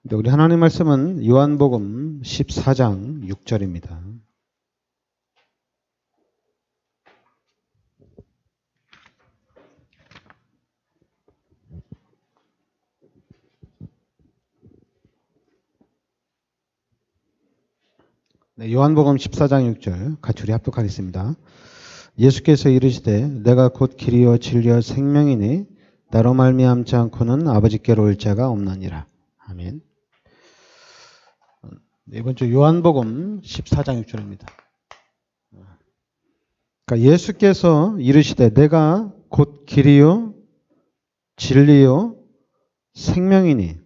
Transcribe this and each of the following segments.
우리 하나님 말씀은 요한복음 14장 6절입니다. 네, 요한복음 14장 6절 같이 우리 합독하겠습니다. 예수께서 이르시되 내가 곧 길이요 진리요 생명이니 나로 말미암지 않고는 아버지께로 올 자가 없느니라. 아멘. 이번 주 요한복음 14장 6절입니다. 그러니까 예수께서 이르시되 내가 곧 길이요 진리요 생명이니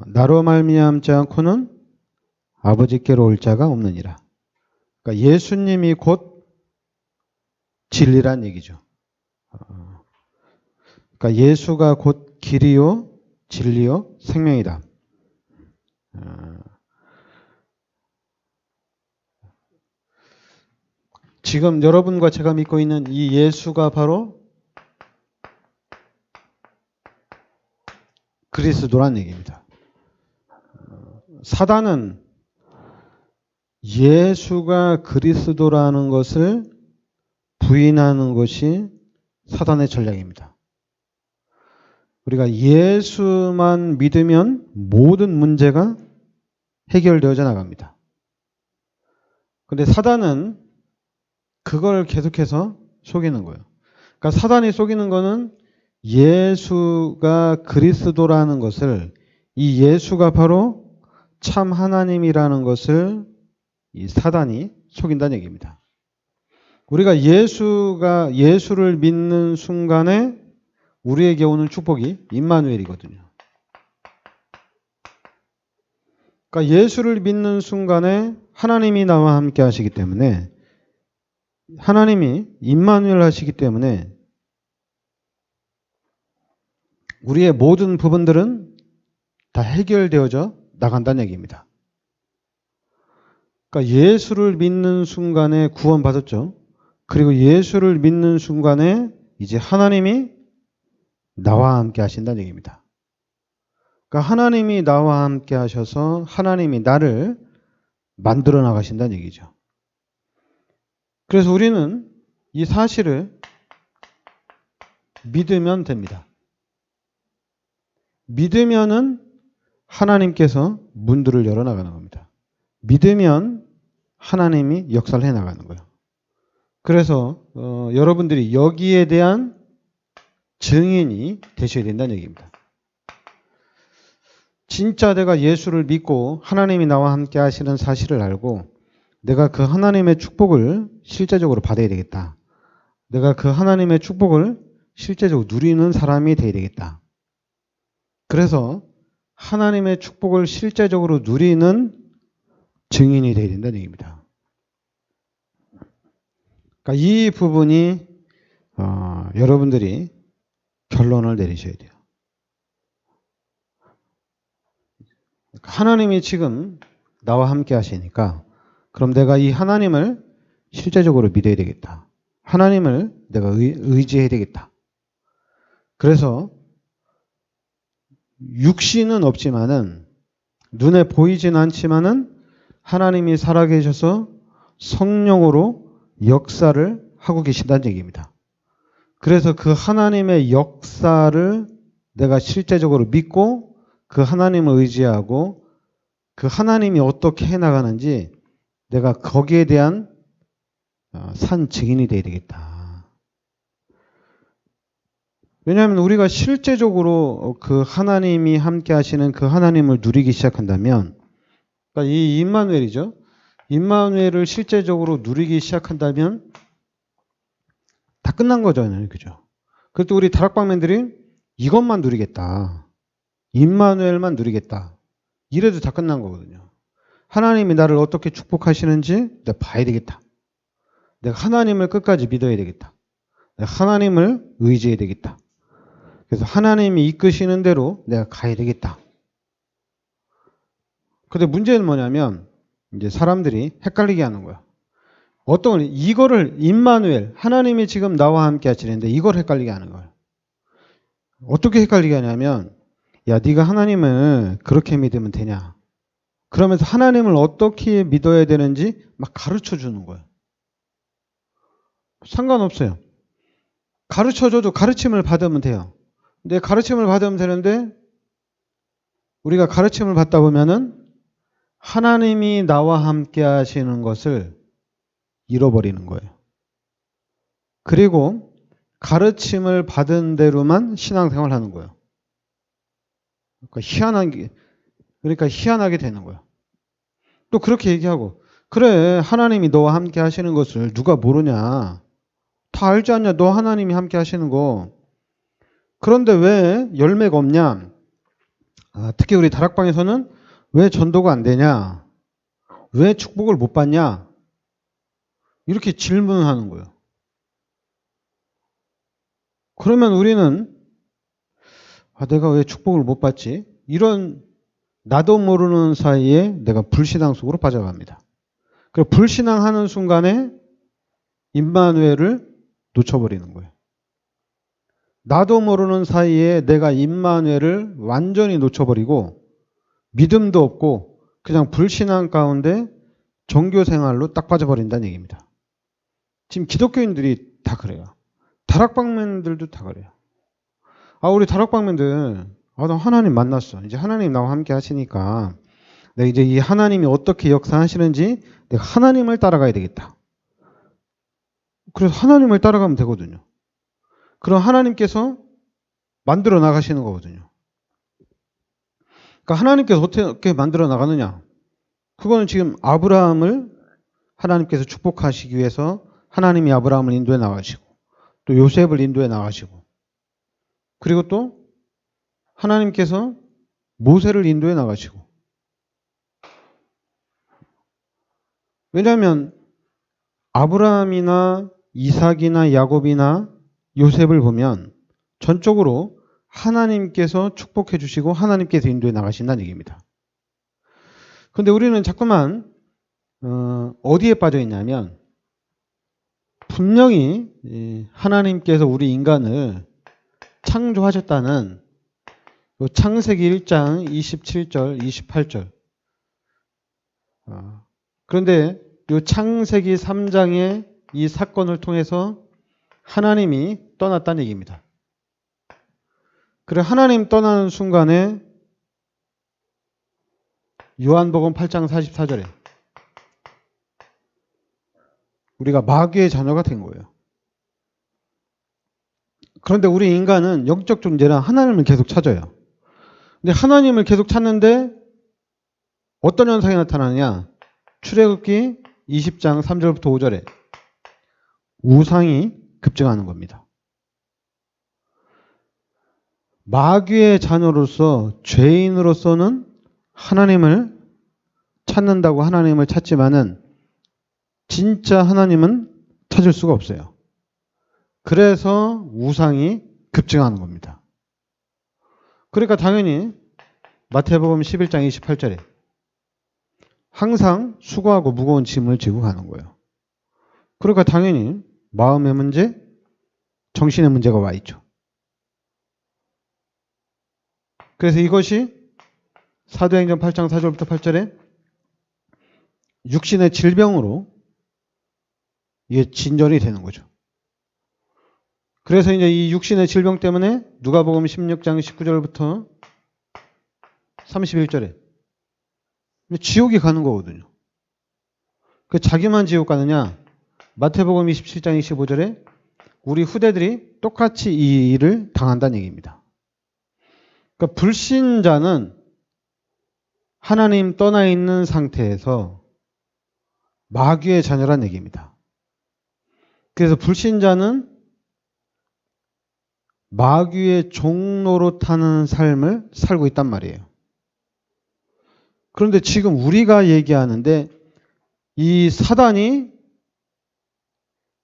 나로 말미암지 않고는 아버지께로 올 자가 없느니라. 그러니까 예수님이 곧 진리란 얘기죠. 그러니까 예수가 곧 길이요 진리요 생명이다. 지금 여러분과 제가 믿고 있는 이 예수가 바로 그리스도란 얘기입니다. 사단은 예수가 그리스도라는 것을 부인하는 것이 사단의 전략입니다. 우리가 예수만 믿으면 모든 문제가 해결되어져 나갑니다. 그런데 사단은 그걸 계속해서 속이는 거예요. 그러니까 사단이 속이는 거는 예수가 그리스도라는 것을, 이 예수가 바로 참 하나님이라는 것을 이 사단이 속인다는 얘기입니다. 우리가 예수를 믿는 순간에 우리에게 오는 축복이 임마누엘이거든요. 그러니까 예수를 믿는 순간에 하나님이 나와 함께 하시기 때문에, 하나님이 임마누엘 하시기 때문에 우리의 모든 부분들은 다 해결되어져 나간다는 얘기입니다. 그러니까 예수를 믿는 순간에 구원받았죠. 그리고 예수를 믿는 순간에 이제 하나님이 나와 함께 하신다는 얘기입니다. 그러니까 하나님이 나와 함께 하셔서 하나님이 나를 만들어 나가신다는 얘기죠. 그래서 우리는 이 사실을 믿으면 됩니다. 믿으면은 하나님께서 문들을 열어 나가는 겁니다. 믿으면 하나님이 역사를 해 나가는 거예요. 그래서 여러분들이 여기에 대한 증인이 되셔야 된다는 얘기입니다. 진짜 내가 예수를 믿고 하나님이 나와 함께 하시는 사실을 알고 내가 그 하나님의 축복을 실제적으로 받아야 되겠다. 내가 그 하나님의 축복을 실제적으로 누리는 사람이 되어야 되겠다. 그래서 하나님의 축복을 실제적으로 누리는 증인이 되어야 된다는 얘기입니다. 그러니까 이 부분이 여러분들이 결론을 내리셔야 돼요. 하나님이 지금 나와 함께 하시니까 그럼 내가 이 하나님을 실제적으로 믿어야 되겠다. 하나님을 내가 의지해야 되겠다. 그래서 육신은 없지만은 눈에 보이진 않지만은 하나님이 살아계셔서 성령으로 역사를 하고 계신다는 얘기입니다. 그래서 그 하나님의 역사를 내가 실제적으로 믿고 그 하나님을 의지하고 그 하나님이 어떻게 해나가는지 내가 거기에 대한 산 증인이 되어야 되겠다. 왜냐하면 우리가 실제적으로 그 하나님이 함께 하시는 그 하나님을 누리기 시작한다면, 그러니까 이 임마누엘이죠. 임마누엘을 실제적으로 누리기 시작한다면 다 끝난 거잖아요. 그죠? 그래도 우리 다락방맨들이 이것만 누리겠다. 임마누엘만 누리겠다. 이래도 다 끝난 거거든요. 하나님이 나를 어떻게 축복하시는지 내가 봐야 되겠다. 내가 하나님을 끝까지 믿어야 되겠다. 내가 하나님을 의지해야 되겠다. 그래서 하나님이 이끄시는 대로 내가 가야 되겠다. 근데 문제는 뭐냐면 이제 사람들이 헷갈리게 하는 거야. 어떤 이거를 임마누엘, 하나님이 지금 나와 함께 하시는데 이걸 헷갈리게 하는 거예요. 어떻게 헷갈리게 하냐면 야, 네가 하나님을 그렇게 믿으면 되냐? 그러면서 하나님을 어떻게 믿어야 되는지 막 가르쳐 주는 거예요. 상관없어요. 가르쳐 줘도 가르침을 받으면 돼요. 근데 가르침을 받으면 되는데 우리가 가르침을 받다 보면은 하나님이 나와 함께 하시는 것을 잃어버리는 거예요. 그리고 가르침을 받은 대로만 신앙생활을 하는 거예요. 그러니까 희한하게 되는 거예요. 또 그렇게 얘기하고, 그래, 하나님이 너와 함께 하시는 것을 누가 모르냐? 다 알지 않냐? 너 하나님이 함께 하시는 거. 그런데 왜 열매가 없냐? 특히 우리 다락방에서는 왜 전도가 안 되냐? 왜 축복을 못 받냐? 이렇게 질문을 하는 거예요. 그러면 우리는 내가 왜 축복을 못 받지? 이런 나도 모르는 사이에 내가 불신앙 속으로 빠져갑니다. 그 불신앙하는 순간에 임마누엘을 놓쳐버리는 거예요. 나도 모르는 사이에 내가 임마누엘을 완전히 놓쳐버리고 믿음도 없고 그냥 불신앙 가운데 종교생활로 딱 빠져버린다는 얘기입니다. 지금 기독교인들이 다 그래요. 다락방맨들도 다 그래요. 우리 다락방맨들, 나 하나님 만났어. 이제 하나님 나와 함께 하시니까 내가 이제 이 하나님이 어떻게 역사하시는지 내가 하나님을 따라가야 되겠다. 그래서 하나님을 따라가면 되거든요. 그럼 하나님께서 만들어 나가시는 거거든요. 그러니까 하나님께서 어떻게 만들어 나가느냐? 그거는 지금 아브라함을 하나님께서 축복하시기 위해서 하나님이 아브라함을 인도해 나가시고 또 요셉을 인도해 나가시고 그리고 또 하나님께서 모세를 인도해 나가시고 왜냐하면 아브라함이나 이삭이나 야곱이나 요셉을 보면 전적으로 하나님께서 축복해 주시고 하나님께서 인도해 나가신다는 얘기입니다. 그런데 우리는 자꾸만 어디에 빠져 있냐면 분명히 하나님께서 우리 인간을 창조하셨다는 창세기 1장 27절, 28절. 그런데 이 창세기 3장의 이 사건을 통해서 하나님이 떠났다는 얘기입니다. 그래 하나님 떠나는 순간에 요한복음 8장 44절에 우리가 마귀의 자녀가 된 거예요. 그런데 우리 인간은 영적 존재라 하나님을 계속 찾아요. 근데 하나님을 계속 찾는데 어떤 현상이 나타나느냐? 출애굽기 20장 3절부터 5절에 우상이 급증하는 겁니다. 마귀의 자녀로서 죄인으로서는 하나님을 찾는다고 하나님을 찾지만은 진짜 하나님은 찾을 수가 없어요. 그래서 우상이 급증하는 겁니다. 그러니까 당연히 마태복음 11장 28절에 항상 수고하고 무거운 짐을 지고 가는 거예요. 그러니까 당연히 마음의 문제, 정신의 문제가 와 있죠. 그래서 이것이 사도행전 8장 4절부터 8절에 육신의 질병으로 이게 진전이 되는 거죠. 그래서 이제 이 육신의 질병 때문에 누가복음 16장 19절부터 31절에 지옥이 가는 거거든요. 그 자기만 지옥 가느냐? 마태복음 27장 25절에 우리 후대들이 똑같이 이 일을 당한다는 얘기입니다. 그러니까 불신자는 하나님 떠나 있는 상태에서 마귀의 자녀란 얘기입니다. 그래서 불신자는 마귀의 종로로 타는 삶을 살고 있단 말이에요. 그런데 지금 우리가 얘기하는데 이 사단이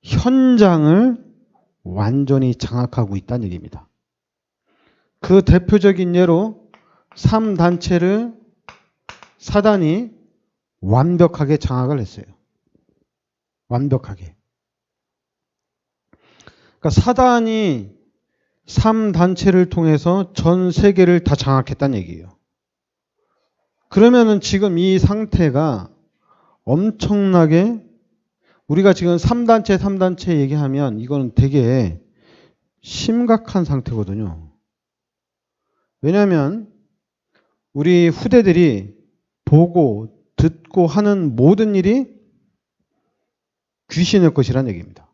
현장을 완전히 장악하고 있다는 얘기입니다. 그 대표적인 예로 3단체를 사단이 완벽하게 장악을 했어요. 완벽하게. 그러니까 사단이 3단체를 통해서 전 세계를 다 장악했다는 얘기예요. 그러면은 지금 이 상태가 엄청나게 우리가 지금 3단체 얘기하면 이거는 되게 심각한 상태거든요. 왜냐하면 우리 후대들이 보고 듣고 하는 모든 일이 귀신의 것이란 얘기입니다.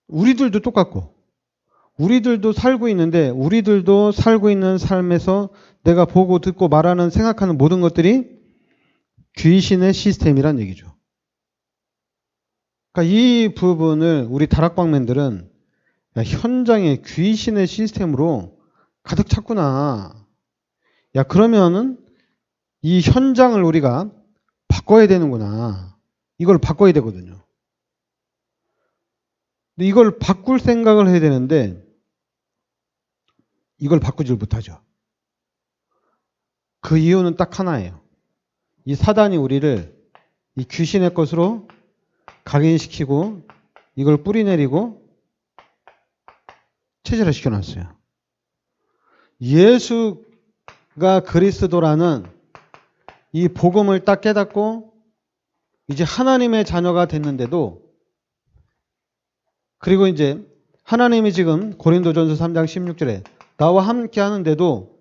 우리들도 똑같고 우리들도 살고 있는데 우리들도 살고 있는 삶에서 내가 보고 듣고 말하는 생각하는 모든 것들이 귀신의 시스템이란 얘기죠. 그러니까 이 부분을 우리 다락방맨들은 야, 현장에 귀신의 시스템으로 가득 찼구나. 야, 그러면은 이 현장을 우리가 바꿔야 되는구나. 이걸 바꿔야 되거든요. 근데 이걸 바꿀 생각을 해야 되는데 이걸 바꾸질 못하죠. 그 이유는 딱 하나예요. 이 사단이 우리를 이 귀신의 것으로 각인시키고 이걸 뿌리내리고 체질화 시켜놨어요. 예수가 그리스도라는 이 복음을 딱 깨닫고 이제 하나님의 자녀가 됐는데도 그리고 이제 하나님이 지금 고린도전서 3장 16절에 나와 함께 하는데도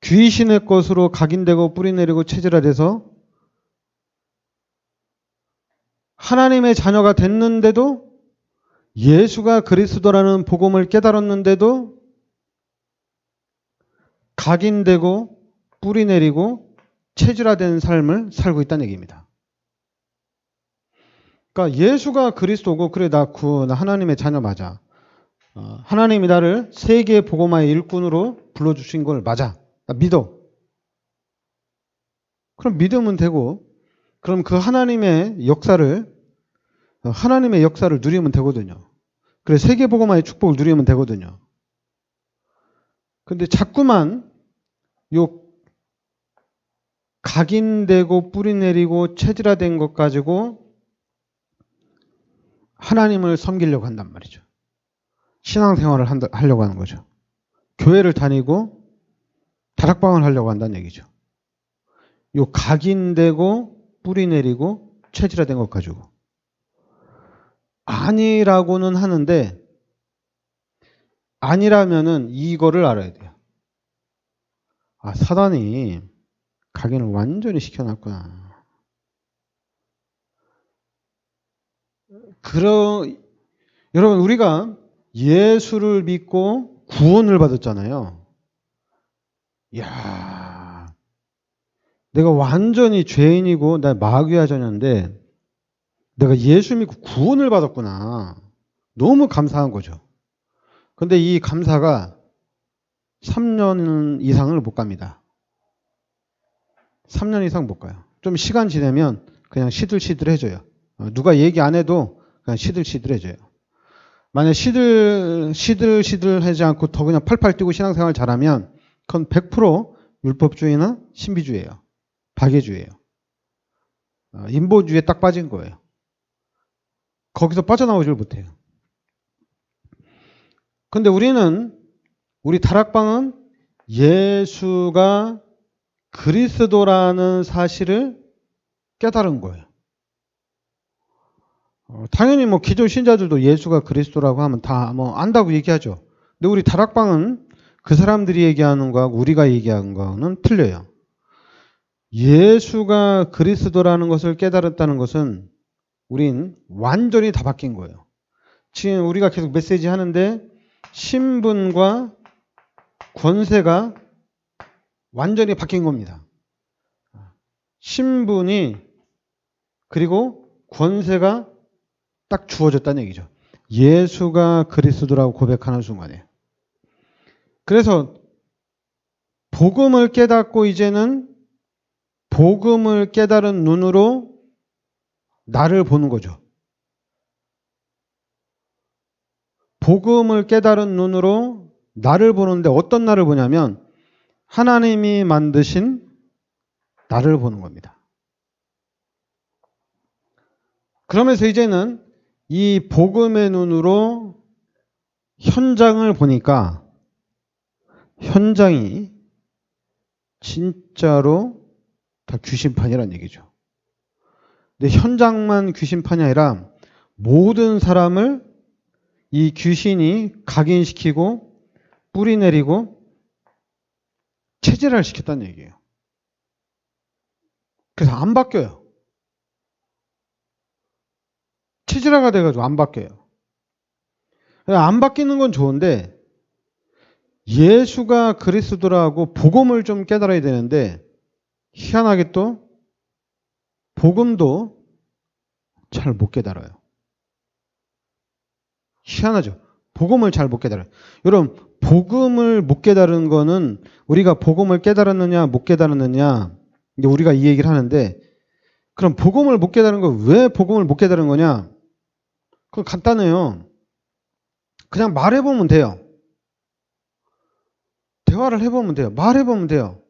귀신의 것으로 각인되고 뿌리내리고 체질화돼서 하나님의 자녀가 됐는데도 예수가 그리스도라는 복음을 깨달았는데도 각인되고 뿌리내리고 체질화된 삶을 살고 있다는 얘기입니다. 그러니까 예수가 그리스도고 그래 나 하나님의 자녀 맞아. 하나님이 나를 세계 복음화의 일꾼으로 불러주신 걸 맞아. 나 믿어. 그럼 믿으면 되고 그럼 그 하나님의 역사를 누리면 되거든요. 그래 세계 복음화의 축복을 누리면 되거든요. 근데 자꾸만 요 각인되고 뿌리내리고 체질화된 것 가지고 하나님을 섬기려고 한단 말이죠. 신앙생활을 하려고 하는 거죠. 교회를 다니고 다락방을 하려고 한다는 얘기죠. 요 각인되고 뿌리내리고 체질화된 것 가지고. 아니라고는 하는데 아니라면은 이거를 알아야 돼요. 아, 사단이 각인을 완전히 시켜놨구나. 여러분 우리가 예수를 믿고 구원을 받았잖아요. 이야, 내가 완전히 죄인이고 나 마귀와 전인데 내가 예수 믿고 구원을 받았구나. 너무 감사한 거죠. 근데 이 감사가 3년 이상을 못 갑니다. 3년 이상 못 가요. 좀 시간 지나면 그냥 시들시들해져요. 누가 얘기 안 해도 그냥 시들시들해져요. 만약 시들시들하지 않고 더 그냥 팔팔 뛰고 신앙생활 잘하면 그건 100% 율법주의나 신비주의예요. 박애주의예요. 인본주의에 딱 빠진 거예요. 거기서 빠져나오질 못해요. 근데 우리 다락방은 예수가 그리스도라는 사실을 깨달은 거예요. 당연히 뭐 기존 신자들도 예수가 그리스도라고 하면 다 뭐 안다고 얘기하죠. 근데 우리 다락방은 그 사람들이 얘기하는 거하고 우리가 얘기하는 거는 틀려요. 예수가 그리스도라는 것을 깨달았다는 것은 우린 완전히 다 바뀐 거예요. 지금 우리가 계속 메시지 하는데 신분과 권세가 완전히 바뀐 겁니다. 신분이 그리고 권세가 딱 주어졌다는 얘기죠. 예수가 그리스도라고 고백하는 순간에. 그래서 복음을 깨닫고 이제는 복음을 깨달은 눈으로 나를 보는 거죠. 복음을 깨달은 눈으로 나를 보는데 어떤 나를 보냐면 하나님이 만드신 나를 보는 겁니다. 그러면서 이제는 이 복음의 눈으로 현장을 보니까 현장이 진짜로 다 귀신판이란 얘기죠. 근데 현장만 귀신판이 아니라 모든 사람을 이 귀신이 각인시키고 뿌리내리고 체질화를 시켰다는 얘기예요. 그래서 안 바뀌어요. 체질화가 돼가지고 안 바뀌어요. 안 바뀌는 건 좋은데 예수가 그리스도라고 복음을 좀 깨달아야 되는데 희한하게 또 복음도 잘 못 깨달아요. 희한하죠. 복음을 잘 못 깨달아요. 여러분, 복음을 못 깨달은 거는 우리가 복음을 깨달았느냐 못 깨달았느냐 이제 우리가 이 얘기를 하는데 그럼 복음을 못 깨달은 거 왜 복음을 못 깨달은 거냐? 그건 간단해요. 그냥 말해보면 돼요. 대화를 해보면 돼요. 말해보면 돼요.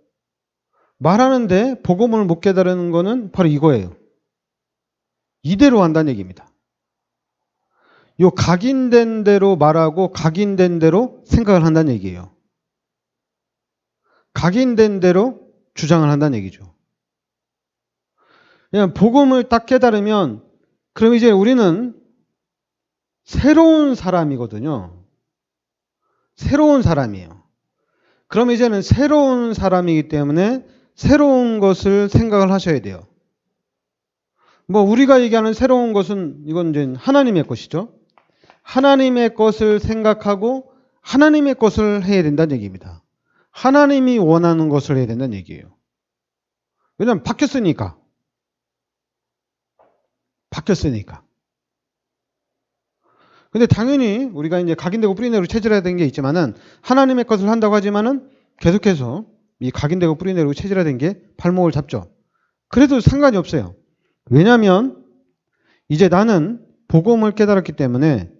말하는데 복음을 못 깨달은 거는 바로 이거예요. 이대로 한다는 얘기입니다. 요 각인된 대로 말하고 각인된 대로 생각을 한다는 얘기예요. 각인된 대로 주장을 한다는 얘기죠. 그냥 복음을 딱 깨달으면 그럼 이제 우리는 새로운 사람이거든요. 새로운 사람이에요. 그럼 이제는 새로운 사람이기 때문에 새로운 것을 생각을 하셔야 돼요. 뭐 우리가 얘기하는 새로운 것은 이건 이제 하나님의 것이죠. 하나님의 것을 생각하고 하나님의 것을 해야 된다는 얘기입니다. 하나님이 원하는 것을 해야 된다는 얘기예요. 왜냐하면 바뀌었으니까. 바뀌었으니까. 근데 당연히 우리가 이제 각인되고 뿌리내리고 체질화야 되는 게 있지만은 하나님의 것을 한다고 하지만은 계속해서 이 각인되고 뿌리내리고 체질화된 게 발목을 잡죠. 그래도 상관이 없어요. 왜냐하면 이제 나는 복음을 깨달았기 때문에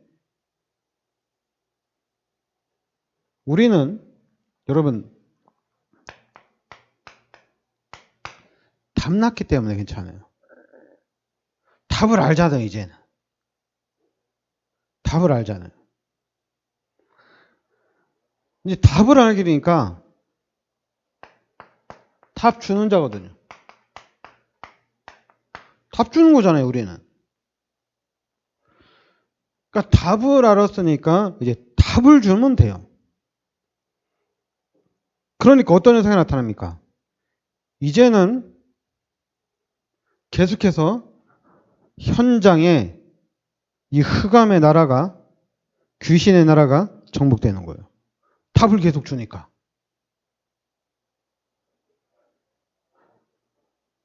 우리는 여러분 답 났기 때문에 괜찮아요. 답을 알잖아요, 이제는. 답을 알잖아요. 이제 답을 알게 되니까 답 주는 자거든요. 답 주는 거잖아요, 우리는. 그러니까 답을 알았으니까 이제 답을 주면 돼요. 그러니까 어떤 현상이 나타납니까? 이제는 계속해서 현장에 이 흑암의 나라가 귀신의 나라가 정복되는 거예요. 답을 계속 주니까.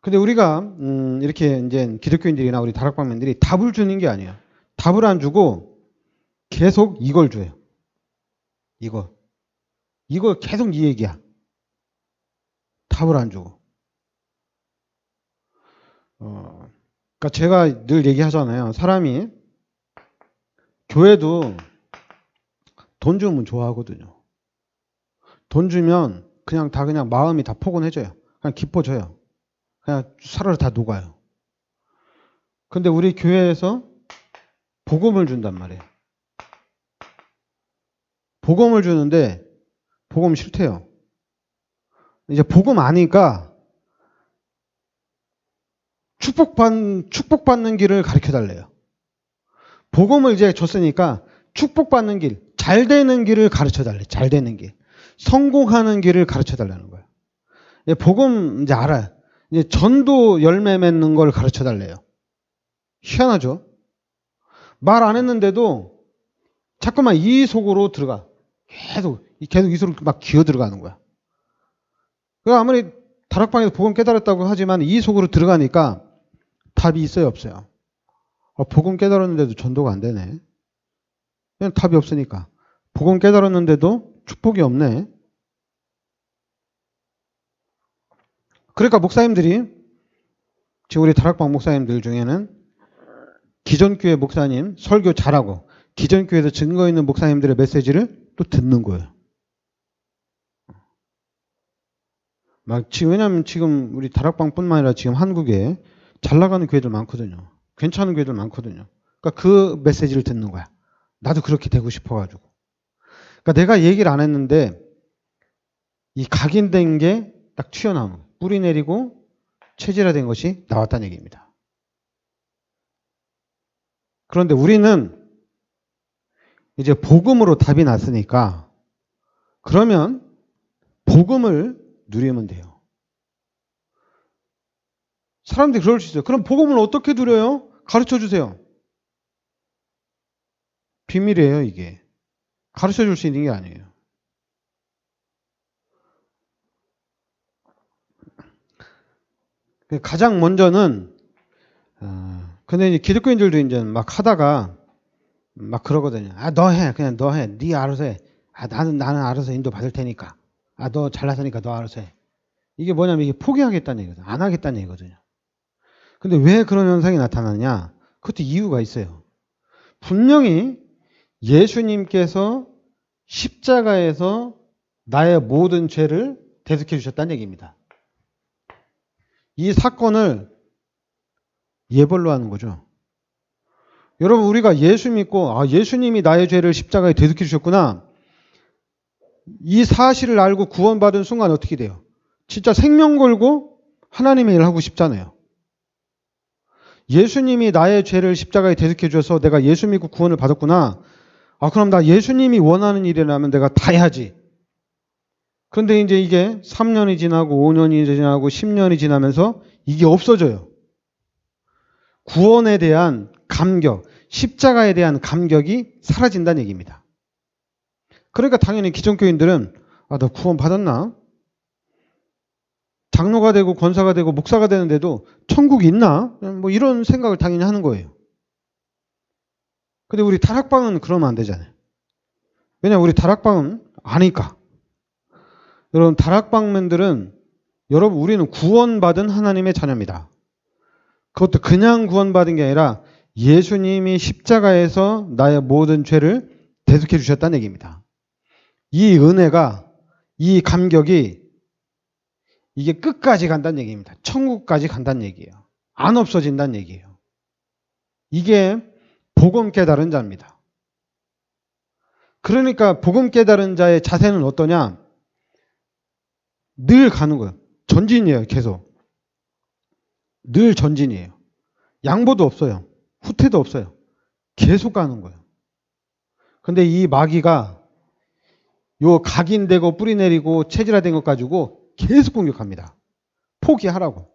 근데 우리가 이렇게 이제 기독교인들이나 우리 다락방면들이 답을 주는 게 아니에요. 답을 안 주고 계속 이걸 줘요. 이거 계속 이 얘기야. 답을 안 주고. 그러니까 제가 늘 얘기하잖아요. 사람이 교회도 돈 주면 좋아하거든요. 돈 주면 그냥 다 그냥 마음이 다 포근해져요. 그냥 기뻐져요. 그냥 사르르 다 녹아요. 근데 우리 교회에서 복음을 준단 말이에요. 복음을 주는데 복음 싫대요. 이제 복음 아니까 축복받는 길을 가르쳐 달래요. 복음을 이제 줬으니까 축복받는 길, 잘 되는 길을 가르쳐 달래. 잘 되는 길. 성공하는 길을 가르쳐 달라는 거예요. 복음 이제 알아요. 이제 전도 열매 맺는 걸 가르쳐 달래요. 희한하죠? 말 안 했는데도 자꾸만 이 속으로 들어가. 계속 이 속으로 막 기어 들어가는 거야. 그러니까 아무리 다락방에서 복음 깨달았다고 하지만 이 속으로 들어가니까 답이 있어요, 없어요? 복음 깨달았는데도 전도가 안 되네. 그냥 답이 없으니까. 복음 깨달았는데도 축복이 없네. 그러니까 목사님들이 지금 우리 다락방 목사님들 중에는 기존교회 목사님 설교 잘하고 기존교회에서 증거 있는 목사님들의 메시지를 또 듣는 거예요. 왜냐하면 지금 우리 다락방뿐만 아니라 지금 한국에 잘 나가는 교회들 많거든요. 괜찮은 교회들 많거든요. 그러니까 그 메시지를 듣는 거야. 나도 그렇게 되고 싶어가지고. 그러니까 내가 얘기를 안 했는데 이 각인된 게 딱 튀어나오는 거예요. 뿌리 내리고 체질화된 것이 나왔다는 얘기입니다. 그런데 우리는 이제 복음으로 답이 났으니까 그러면 복음을 누리면 돼요. 사람들이 그럴 수 있어요. 그럼 복음을 어떻게 누려요? 가르쳐 주세요. 비밀이에요, 이게. 가르쳐 줄 수 있는 게 아니에요. 가장 먼저는, 근데 이제 기독교인들도 이제 막 하다가 막 그러거든요. 아, 너 해. 그냥 너 해. 네 알아서 해. 아, 나는 알아서 인도 받을 테니까. 아, 너 잘났으니까 너 알아서 해. 이게 뭐냐면 이게 포기하겠다는 얘기거든요. 안 하겠다는 얘기거든요. 근데 왜 그런 현상이 나타나냐? 그것도 이유가 있어요. 분명히 예수님께서 십자가에서 나의 모든 죄를 대속해 주셨다는 얘기입니다. 이 사건을 예벌로 하는 거죠. 여러분, 우리가 예수 믿고, 아, 예수님이 나의 죄를 십자가에 대속해 주셨구나. 이 사실을 알고 구원받은 순간 어떻게 돼요? 진짜 생명 걸고 하나님의 일을 하고 싶잖아요. 예수님이 나의 죄를 십자가에 대속해 주셔서 내가 예수 믿고 구원을 받았구나. 아, 그럼 나 예수님이 원하는 일이라면 내가 다 해야지. 그런데 이제 이게 3년이 지나고 5년이 지나고 10년이 지나면서 이게 없어져요. 구원에 대한 감격, 십자가에 대한 감격이 사라진다는 얘기입니다. 그러니까 당연히 기존교인들은 아, 너 구원 받았나? 장로가 되고 권사가 되고 목사가 되는데도 천국이 있나? 뭐 이런 생각을 당연히 하는 거예요. 근데 우리 다락방은 그러면 안 되잖아요. 왜냐면 우리 다락방은 아니까. 여러분, 다락방맨들은 여러분, 우리는 구원받은 하나님의 자녀입니다. 그것도 그냥 구원받은 게 아니라 예수님이 십자가에서 나의 모든 죄를 대속해 주셨다는 얘기입니다. 이 은혜가, 이 감격이 이게 끝까지 간다는 얘기입니다. 천국까지 간다는 얘기예요. 안 없어진다는 얘기예요. 이게 복음 깨달은 자입니다. 그러니까 복음 깨달은 자의 자세는 어떠냐? 늘 가는 거예요. 전진이에요, 계속. 늘 전진이에요. 양보도 없어요. 후퇴도 없어요. 계속 가는 거예요. 근데 이 마귀가 요 각인되고 뿌리 내리고 체질화된 것 가지고 계속 공격합니다. 포기하라고.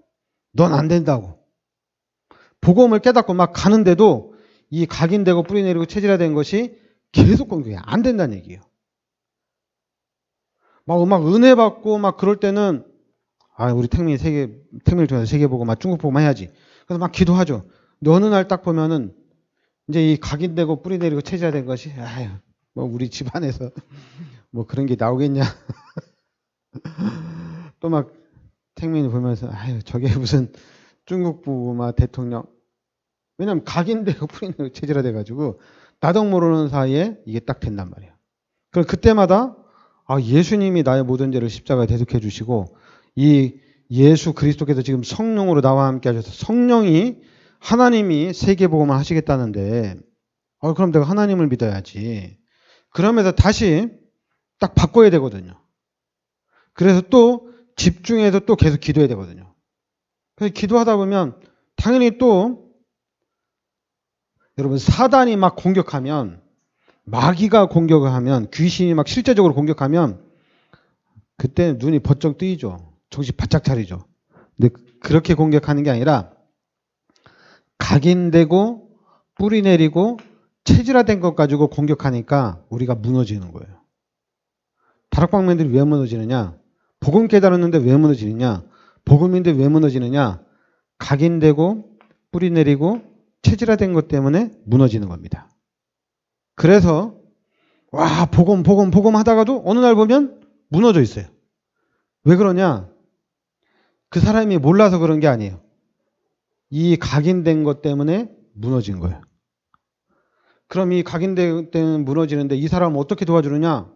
넌 안 된다고. 복음을 깨닫고 막 가는데도 이 각인되고 뿌리 내리고 체질화된 것이 계속 공격해요. 안 된다는 얘기예요. 막 은혜 받고 막 그럴 때는 아, 우리 택민을 통해서 세계 보고 막 중국 보고만 해야지. 그래서 막 기도하죠. 근데 어느 날 딱 보면은 이제 이 각인되고 뿌리 내리고 체질화된 것이 아유, 뭐 우리 집안에서 뭐 그런 게 나오겠냐. 또 막 택민이 보면서 아유, 저게 무슨 중국 부마 대통령. 왜냐면 각인되고 뿌리 내리고 체질화돼 가지고 나도 모르는 사이에 이게 딱 된단 말이에요. 그럼 그때마다 아, 예수님이 나의 모든 죄를 십자가에 대속해 주시고 이 예수 그리스도께서 지금 성령으로 나와 함께 하셔서 성령이 하나님이 세계복음을 하시겠다는데 그럼 내가 하나님을 믿어야지. 그러면서 다시 딱 바꿔야 되거든요. 그래서 또 집중해서 또 계속 기도해야 되거든요. 그래서 기도하다 보면 당연히 또 여러분 사단이 막 공격하면 마귀가 공격을 하면 귀신이 막 실제적으로 공격하면 그때 눈이 번쩍 뜨이죠. 정신 바짝 차리죠. 근데 그렇게 공격하는 게 아니라 각인되고 뿌리 내리고 체질화된 것 가지고 공격하니까 우리가 무너지는 거예요. 다락방맨들이 왜 무너지느냐? 복음 깨달았는데 왜 무너지느냐? 복음인데 왜 무너지느냐? 각인되고 뿌리 내리고 체질화된 것 때문에 무너지는 겁니다. 그래서 와 복음 하다가도 어느 날 보면 무너져 있어요. 왜 그러냐? 그 사람이 몰라서 그런 게 아니에요. 이 각인된 것 때문에 무너진 거예요. 그럼 이 각인된 때문에 무너지는데 이 사람은 어떻게 도와주느냐?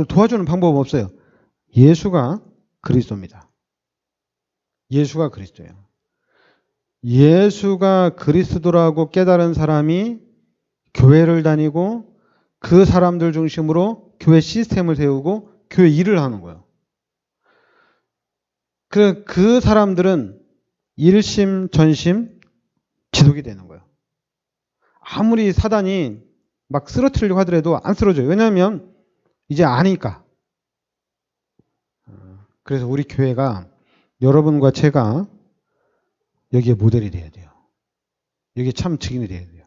도와주는 방법은 없어요. 예수가 그리스도입니다. 예수가 그리스도예요. 예수가 그리스도라고 깨달은 사람이 교회를 다니고 그 사람들 중심으로 교회 시스템을 세우고 교회 일을 하는 거예요. 그 사람들은 일심 전심 지속이 되는 거예요. 아무리 사단이 막 쓰러뜨리려고 하더라도 안 쓰러져요. 왜냐하면 이제 아니까. 그래서 우리 교회가 여러분과 제가 여기에 모델이 돼야 돼요. 여기에 참 증인이 돼야 돼요.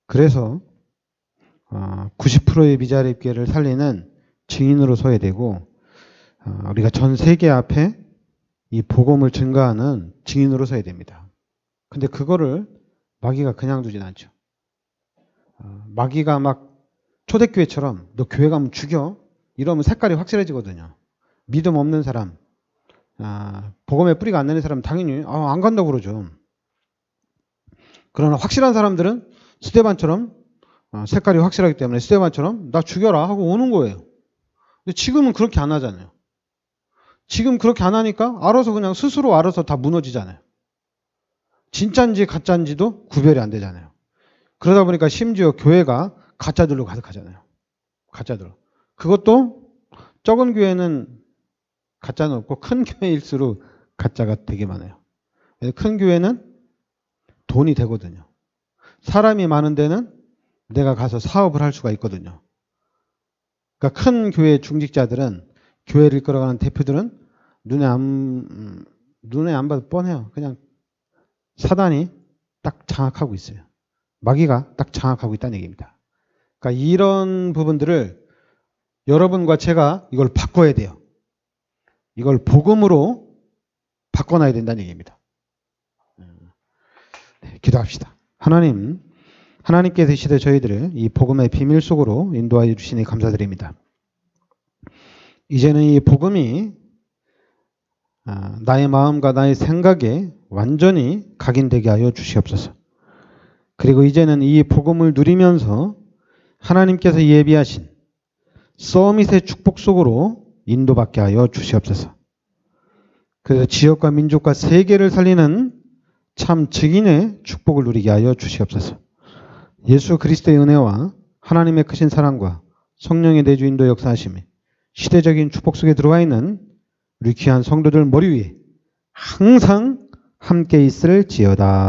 그래서 90%의 미자립교회를 살리는 증인으로 서야 되고 우리가 전 세계 앞에 이 복음을 증거하는 증인으로 서야 됩니다. 근데 그거를 마귀가 그냥 두진 않죠. 마귀가 막 초대교회처럼 너 교회 가면 죽여? 이러면 색깔이 확실해지거든요. 믿음 없는 사람, 복음의 뿌리가 안 내는 사람은 당연히 안 간다고 그러죠. 그러나 확실한 사람들은 스데반처럼 색깔이 확실하기 때문에 스데반처럼 나 죽여라 하고 오는 거예요. 근데 지금은 그렇게 안 하잖아요. 지금 그렇게 안 하니까 알아서 그냥 스스로 알아서 다 무너지잖아요. 진짜인지 가짜인지도 구별이 안 되잖아요. 그러다 보니까 심지어 교회가 가짜들로 가득하잖아요. 가짜들. 그것도 적은 교회는 가짜는 없고 큰 교회일수록 가짜가 되게 많아요. 큰 교회는 돈이 되거든요. 사람이 많은 데는 내가 가서 사업을 할 수가 있거든요. 그러니까 큰 교회 중직자들은 교회를 이끌어가는 대표들은 눈에 안 봐도 뻔해요. 그냥 사단이 딱 장악하고 있어요. 마귀가 딱 장악하고 있다는 얘기입니다. 그러니까 이런 부분들을 여러분과 제가 이걸 바꿔야 돼요. 이걸 복음으로 바꿔놔야 된다는 얘기입니다. 네, 기도합시다. 하나님께서 이 시대 저희들을 이 복음의 비밀 속으로 인도하여 주시니 감사드립니다. 이제는 이 복음이 나의 마음과 나의 생각에 완전히 각인되게 하여 주시옵소서. 그리고 이제는 이 복음을 누리면서 하나님께서 예비하신 서밋의 축복 속으로 인도받게 하여 주시옵소서. 그래서 지역과 민족과 세계를 살리는 참 증인의 축복을 누리게 하여 주시옵소서. 예수 그리스도의 은혜와 하나님의 크신 사랑과 성령의 내주인도 역사하심이 시대적인 축복 속에 들어와 있는 우리 귀한 성도들 머리 위에 항상 함께 있을지어다.